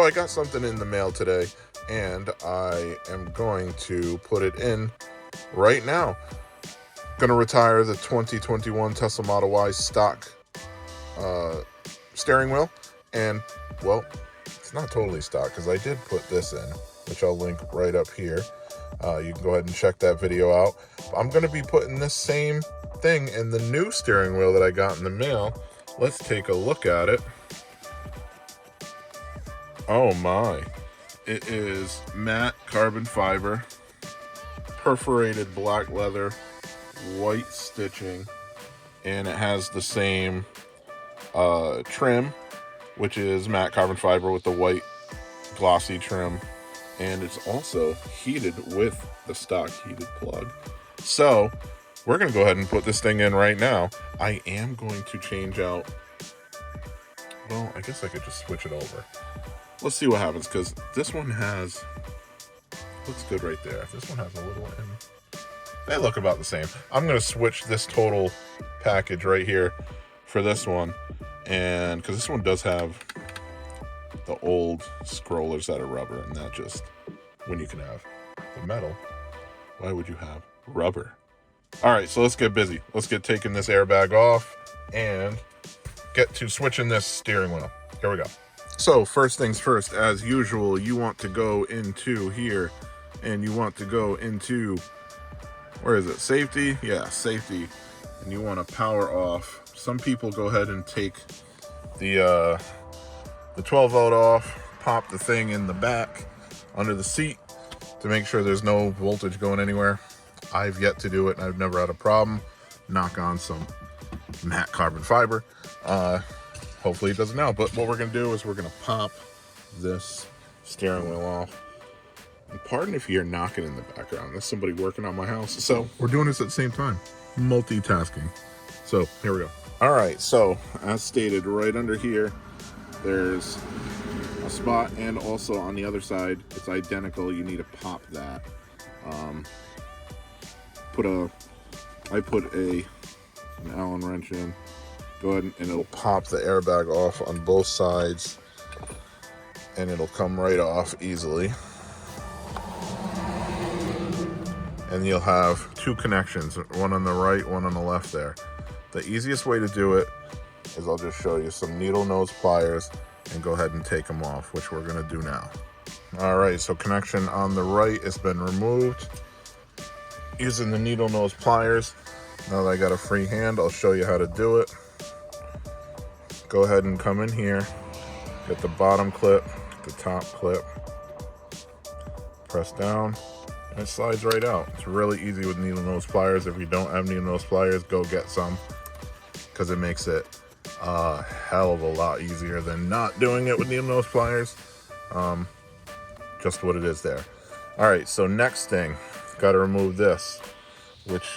I got something in the mail today, and I am going to put it in right now. Going to retire the 2021 Tesla Model Y stock steering wheel, and well, it's not totally stock because I did put this in, which I'll link right up here. You can go ahead and check that video out. I'm going to be putting this same thing in the new steering wheel that I got in the mail. Let's take a look at it. Oh my, it is matte carbon fiber, perforated black leather, white stitching, and it has the same trim, which is matte carbon fiber with the white glossy trim, and it's also heated with the stock heated plug. So we're going to go ahead and put this thing in right now. I am going to change out, well, I guess I could just switch it over. Let's see what happens, because this one has, looks good right there. This one has a little in. They look about the same. I'm going to switch this total package right here for this one, and because this one does have the old scrollers that are rubber, and that just, when you can have the metal, why would you have rubber? All right, so let's get busy. Let's get taking this airbag off and get to switching this steering wheel. Here we go. So first things first, as usual, you want to go into here, and you want to go into, where is it? Safety? Yeah, safety. And you want to power off. Some people go ahead and take the 12 volt off, pop the thing in the back under the seat to make sure there's no voltage going anywhere. I've yet to do it, and I've never had a problem. Knock on some matte carbon fiber. Hopefully it doesn't now, but what we're going to do is we're going to pop this steering wheel off. And pardon if you're knocking in the background. There's somebody working on my house. So we're doing this at the same time. Multitasking. So here we go. All right, so as stated, right under here, there's a spot, and also on the other side, it's identical. You need to pop that. I put an Allen wrench in. Go ahead and it'll pop the airbag off on both sides, and it'll come right off easily. And you'll have two connections, one on the right, one on the left there. The easiest way to do it is I'll just show you some needle nose pliers and go ahead and take them off, which we're gonna do now. All right, so connection on the right has been removed using the needle nose pliers. Now that I got a free hand, I'll show you how to do it. Go ahead and come in here, get the bottom clip, the top clip, press down, and it slides right out. It's really easy with needle nose pliers. If you don't have needle nose pliers, go get some, because it makes it a hell of a lot easier than not doing it with needle nose pliers. Just what it is there. All right, so next thing, got to remove this, which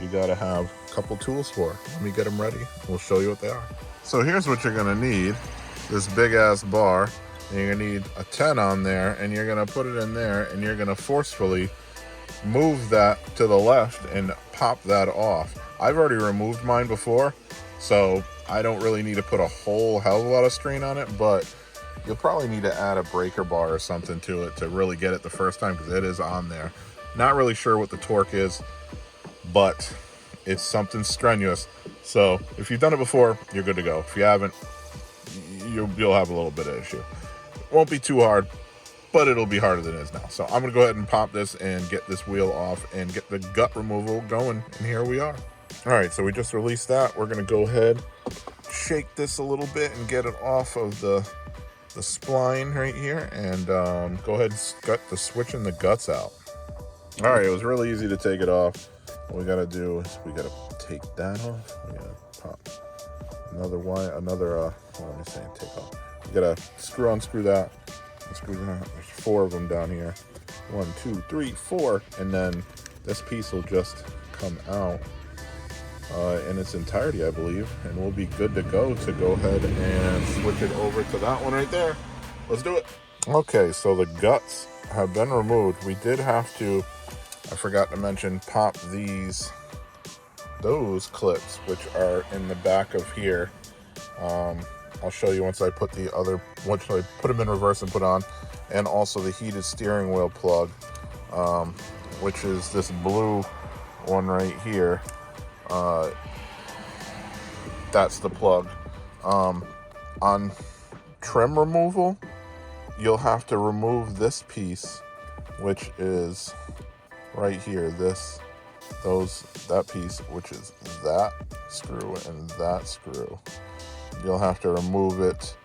you got to have a couple tools for. Let me get them ready. We'll show you what they are. So here's what you're gonna need. This big ass bar, and you're gonna need a 10 on there, and you're gonna put it in there, and you're gonna forcefully move that to the left and pop that off. I've already removed mine before, so I don't really need to put a whole hell of a lot of strain on it, but you'll probably need to add a breaker bar or something to it to really get it the first time, because it is on there. Not really sure what the torque is, but it's something strenuous. So if you've done it before, you're good to go. If you haven't, you'll have a little bit of issue. Won't be too hard, but it'll be harder than it is now. So I'm gonna go ahead and pop this and get this wheel off and get the gut removal going, and here we are. All right, so we just released that. We're gonna go ahead, shake this a little bit and get it off of the spline right here, and go ahead and gut the switching the guts out. All right, it was really easy to take it off. What we gotta do is we gotta take that off. We gotta pop another wire, what am I saying, take off. We gotta unscrew that, unscrew that. There's 4 of them down here. 1, 2, 3, 4, and then this piece will just come out in its entirety, I believe, and we'll be good to go ahead and switch it over to that one right there. Let's do it. Okay, so the guts have been removed. We did have to, I forgot to mention, pop those clips, which are in the back of here, on I'll show you once I put them in reverse and put on. And also the heated steering wheel plug, which is this blue one right here. That's the plug. On trim removal, you'll have to remove this piece, which is right here. That piece, which is that screw and that screw. You'll have to remove it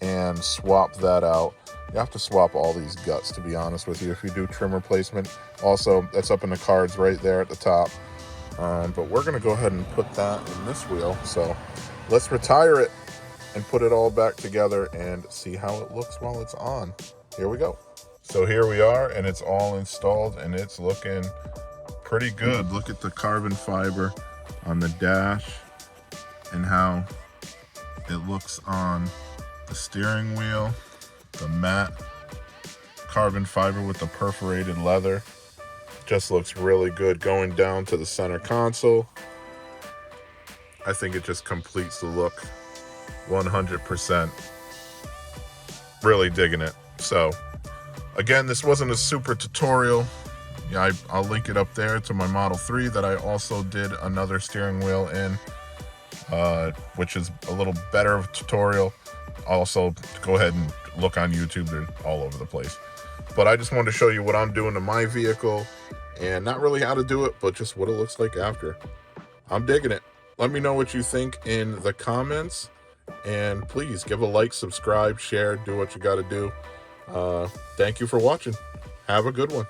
and swap that out. You have to swap all these guts, to be honest with you, if you do trim replacement. Also, that's up in the cards right there at the top. But we're going to go ahead and put that in this wheel. So let's retire it and put it all back together and see how it looks while it's on. Here we go. So here we are, and it's all installed, and it's looking pretty good. Look at the carbon fiber on the dash and how it looks on the steering wheel. The matte carbon fiber with the perforated leather just looks really good going down to the center console. I think it just completes the look 100%. Really digging it. So again, this wasn't a super tutorial. Yeah, I'll link it up there to my Model 3 that I also did another steering wheel in, which is a little better of a tutorial. Also, go ahead and look on YouTube. They're all over the place. But I just wanted to show you what I'm doing to my vehicle, and not really how to do it, but just what it looks like after. I'm digging it. Let me know what you think in the comments, and please give a like, subscribe, share, do what you got to do. Thank you for watching. Have a good one.